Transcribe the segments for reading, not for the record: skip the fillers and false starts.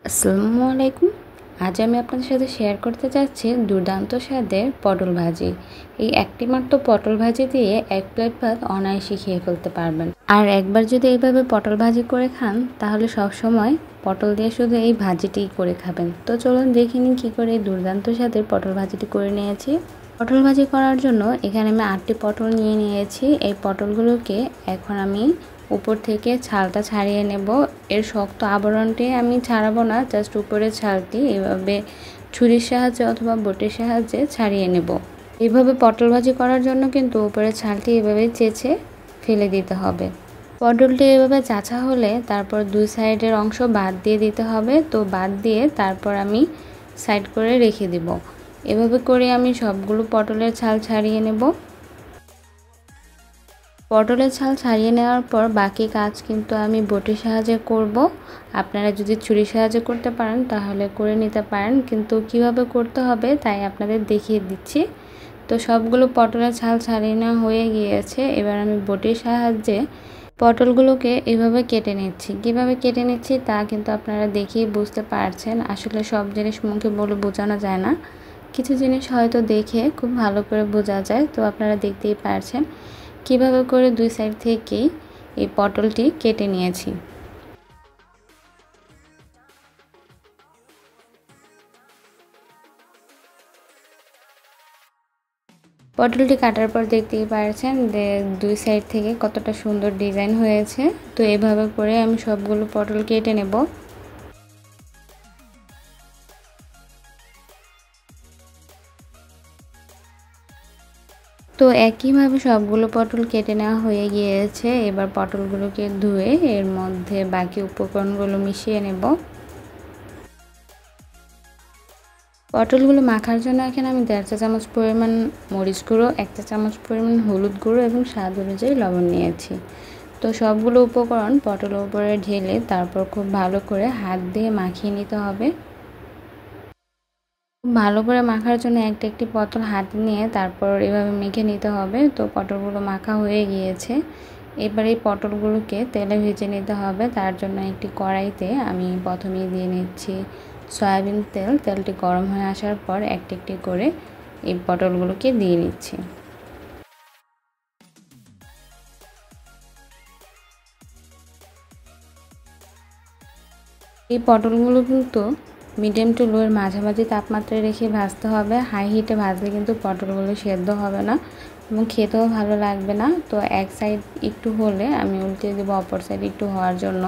আসসালামু আলাইকুম। আজ আমি আপনাদের সাথে শেয়ার করতে চাচ্ছি দুর্দান্ত স্বাদের পটল ভাজি। এই একটি মাত্র পটল ভাজি দিয়ে এক প্লেট ভাত অনায়াসে খেয়ে ফেলতে পারবেন। আর একবার যদি এইভাবে পটল ভাজি করে খান তাহলে সব সময় পটল দিয়ে শুধু এই ভাজিটিই করে খাবেন। তো চলুন দেখে নিন কী করে এই দুর্দান্ত স্বাদের পটল ভাজিটি করে নিয়েছি। পটল ভাজি করার জন্য এখানে আমি 8টি পটল নিয়ে নিয়েছি। এই পটলগুলোকে এখন আমি উপর থেকে ছালটা ছাড়িয়ে নেব। এর শক্ত আবরণটি আমি ছাড়াবো না, জাস্ট উপরের ছালটি এভাবে ছুরির সাহায্যে অথবা বটির সাহায্যে ছাড়িয়ে নেব। এইভাবে পটল ভাজি করার জন্য কিন্তু উপরের ছালটি এভাবে চেঁচে ফেলে দিতে হবে। পটলটি এভাবে চাচা হলে তারপর দুই সাইডের অংশ বাদ দিয়ে দিতে হবে। তো বাদ দিয়ে তারপর আমি সাইড করে রেখে দিব। এভাবে করে আমি সবগুলো পটলের ছাল ছাড়িয়ে নেব। পটলের ছাল ছাড়িয়ে নেওয়ার পর বাকি কাজ কিন্তু আমি বটির সাহায্যে করব। আপনারা যদি ছুরির সাহায্যে করতে পারেন তাহলে করে নিতে পারেন, কিন্তু কিভাবে করতে হবে তাই আপনাদের দেখিয়ে দিচ্ছি। তো সবগুলো পটলের ছাল ছাড়িয়ে নেওয়া হয়ে গিয়েছে। এবার আমি বটির সাহায্যে পটলগুলোকে এভাবে কেটে নিচ্ছি। কিভাবে কেটে নিচ্ছি তা কিন্তু আপনারা দেখেই বুঝতে পারছেন। আসলে সব জিনিস মুখে বলে বোঝানো যায় না, কিছু জিনিস হয়তো দেখে খুব ভালো করে বোঝা যায়। তো আপনারা দেখতেই পারছেন কিভাবে করে দুই সাইড থেকেই এই পটলটি কেটে নিয়েছি। পটলটি কাটার পর দেখতেই পারছেন যে দুই সাইড থেকে কতটা সুন্দর ডিজাইন হয়েছে। তো এভাবে করে আমি সবগুলো পটল কেটে নেব। তো একইভাবে সবগুলো পটল কেটে নেওয়া হয়ে গিয়েছে। এবার পটলগুলোকে ধুয়ে এর মধ্যে বাকি উপকরণগুলো মিশিয়ে নেব। পটলগুলো মাখার জন্য এখানে আমি 1.5 চা চামচ পরিমাণ মরিচ গুঁড়ো, 1 চা চামচ পরিমাণ হলুদ গুঁড়ো এবং স্বাদ অনুযায়ী লবণ নিয়েছি। তো সবগুলো উপকরণ পটলের উপরে ঢেলে তারপর খুব ভালো করে হাত দিয়ে মাখিয়ে নিতে হবে। ভালো করে মাখার জন্য একটি পটল হাতে নিয়ে তারপর এভাবে মেখে নিতে হবে। তো পটলগুলো মাখা হয়ে গিয়েছে। এবার এই পটলগুলোকে তেলে ভেজে নিতে হবে। তার জন্য একটি কড়াইতে আমি প্রথমেই দিয়ে নিচ্ছি সয়াবিন তেল। তেলটি গরম হয়ে আসার পর একটি করে এই পটলগুলোকে দিয়ে নিচ্ছি। এই পটলগুলো কিন্তু মিডিয়াম টু লো এর মাঝামাঝি তাপমাত্রায় রেখে ভাজতে হবে। হাই হিটে ভাজলে কিন্তু পটলগুলো সেদ্ধ হবে না এবং খেতেও ভালো লাগবে না। তো এক সাইড একটু হলে আমি উল্টে দেবো অপর সাইড একটু হওয়ার জন্য।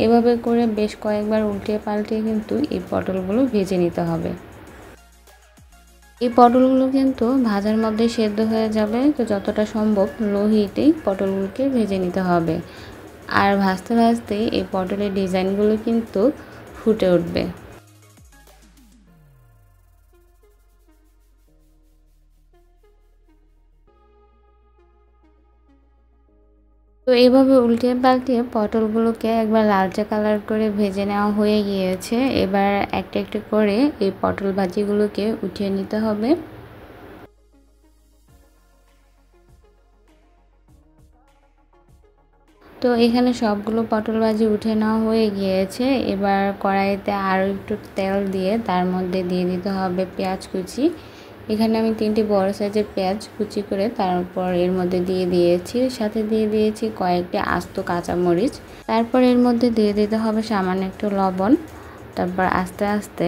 এভাবে করে বেশ কয়েকবার উল্টিয়ে পাল্টিয়ে কিন্তু এই পটলগুলো ভেজে নিতে হবে। এই পটলগুলো কিন্তু ভাজার মধ্যে সেদ্ধ হয়ে যাবে। তো যতটা সম্ভব লো হিটেই পটলগুলোকে ভেজে নিতে হবে। আর ভাজতে ভাজতেই এই পটলের ডিজাইনগুলো কিন্তু ফুটে উঠবে। তো এভাবে উল্টিয়ে পাল্টিয়ে পটলগুলোকে একবার লালচে কালার করে ভেজে নেওয়া হয়ে গিয়েছে। এবার একটি করে এই পটল ভাজিগুলোকে উঠিয়ে নিতে হবে। তো এখানে সবগুলো পটল ভাজি উঠে নেওয়া হয়ে গিয়েছে। এবার কড়াইতে আরও একটু তেল দিয়ে তার মধ্যে দিয়ে দিতে হবে পেঁয়াজ কুচি। এখানে আমি 3টি বড় সাইজের পেঁয়াজ কুচি করে তারপর এর মধ্যে দিয়ে দিয়েছি। সাথে দিয়ে দিয়েছি কয়েকটি আস্ত কাঁচামরিচ। তারপর এর মধ্যে দিয়ে দিতে হবে সামান্য একটু লবণ। তারপর আস্তে আস্তে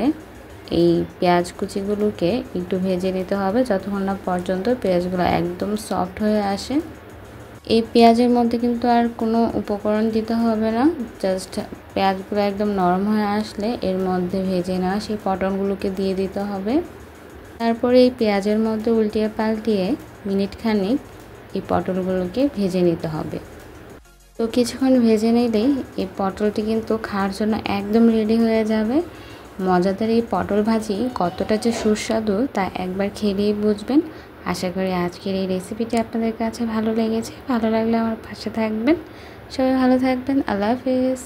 এই পেঁয়াজ কুচিগুলোকে একটু ভেজে নিতে হবে যতক্ষণ না পর্যন্ত পেঁয়াজগুলো একদম সফট হয়ে আসে। এই পেঁয়াজের মধ্যে কিন্তু আর কোনো উপকরণ দিতে হবে না, জাস্ট পেঁয়াজগুলো একদম নরম হয়ে আসলে এর মধ্যে ভেজে নেওয়া সেই পটলগুলোকে দিয়ে দিতে হবে। তারপরে এই পেঁয়াজের মধ্যে উল্টিয়ে পাল্টিয়ে মিনিট খানিক এই পটলগুলোকে ভেজে নিতে হবে। তো কিছুক্ষণ ভেজে নিলেই এই পটলটি কিন্তু খাওয়ার জন্য একদম রেডি হয়ে যাবে। মজাদার এই পটল ভাজি কতটা যে সুস্বাদু তা একবার খেলেই বুঝবেন। আশা করি আজকের এই রেসিপিটি আপনাদের কাছে ভালো লেগেছে। ভালো লাগলে আমার পাশে থাকবেন। সবাই ভালো থাকবেন। আল্লাহ হাফেজ।